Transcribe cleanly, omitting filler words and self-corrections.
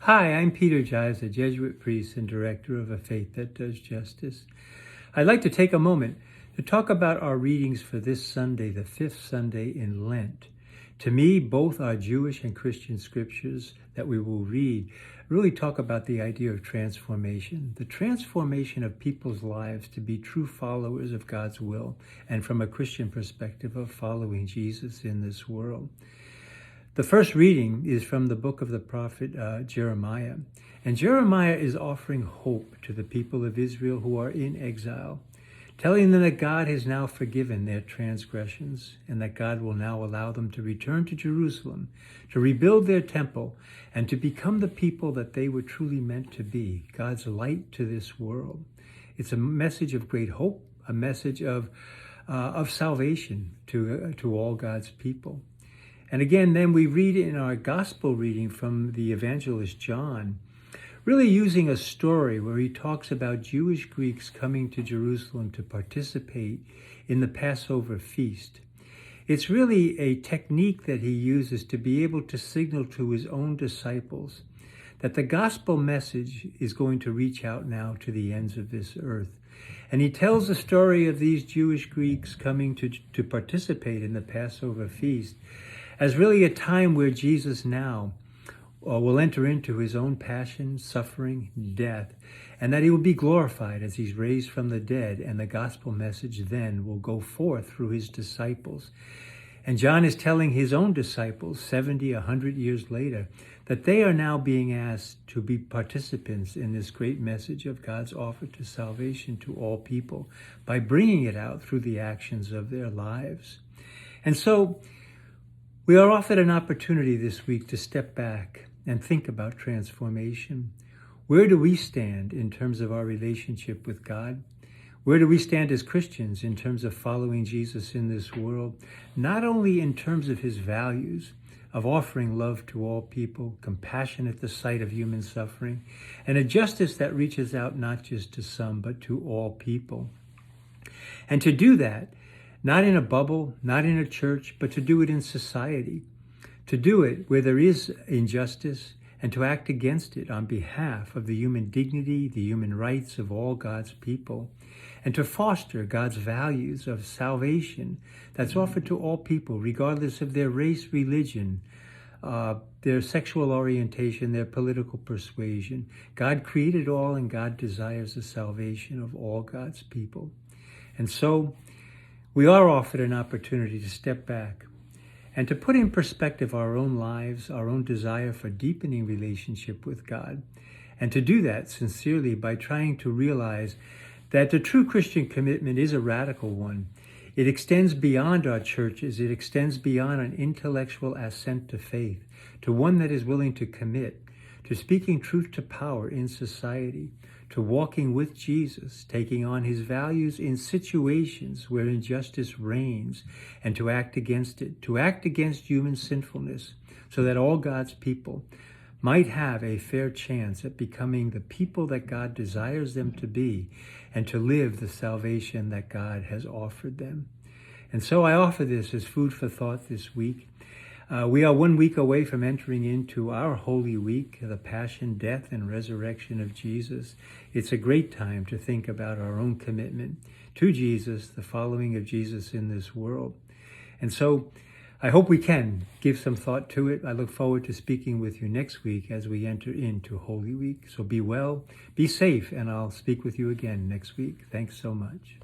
Hi, I'm Peter Giles, a Jesuit priest and director of A Faith That Does Justice. I'd like to take a moment to talk about our readings for this Sunday, the fifth Sunday in Lent. To me, both our Jewish and Christian scriptures that we will read really talk about the idea of transformation, the transformation of people's lives to be true followers of God's will, and from a Christian perspective of following Jesus in this world. The first reading is from the book of the prophet Jeremiah. And Jeremiah is offering hope to the people of Israel who are in exile, telling them that God has now forgiven their transgressions and that God will now allow them to return to Jerusalem, to rebuild their temple, and to become the people that they were truly meant to be, God's light to this world. It's a message of great hope, a message of salvation to all God's people. And again, then we read in our gospel reading from the evangelist John, really using a story where he talks about Jewish Greeks coming to Jerusalem to participate in the Passover feast. It's really a technique that he uses to be able to signal to his own disciples that the gospel message is going to reach out now to the ends of this earth. And he tells the story of these Jewish Greeks coming to participate in the Passover feast as really a time where Jesus now will enter into his own passion, suffering, death, and that he will be glorified as he's raised from the dead, and the gospel message then will go forth through his disciples. And John is telling his own disciples, 70, 100 years later, that they are now being asked to be participants in this great message of God's offer to salvation to all people by bringing it out through the actions of their lives. And so, we are offered an opportunity this week to step back and think about transformation. Where do we stand in terms of our relationship with God? Where do we stand as Christians in terms of following Jesus in this world? Not only in terms of his values of offering love to all people, compassion at the sight of human suffering, and a justice that reaches out not just to some, but to all people. And to do that, not in a bubble, not in a church, but to do it in society, to do it where there is injustice and to act against it on behalf of the human dignity, the human rights of all God's people, and to foster God's values of salvation that's offered to all people, regardless of their race, religion, their sexual orientation, their political persuasion. God created all, and God desires the salvation of all God's people. And so, we are offered an opportunity to step back and to put in perspective our own lives, our own desire for deepening relationship with God, and to do that sincerely by trying to realize that the true Christian commitment is a radical one. It extends beyond our churches. It extends beyond an intellectual assent to faith, to one that is willing to commit to speaking truth to power in society, to walking with Jesus, taking on his values in situations where injustice reigns, and to act against it, to act against human sinfulness, so that all God's people might have a fair chance at becoming the people that God desires them to be, and to live the salvation that God has offered them. And so I offer this as food for thought this week. We are 1 week away from entering into our Holy Week, the Passion, Death, and Resurrection of Jesus. It's a great time to think about our own commitment to Jesus, the following of Jesus in this world. And so I hope we can give some thought to it. I look forward to speaking with you next week as we enter into Holy Week. So be well, be safe, and I'll speak with you again next week. Thanks so much.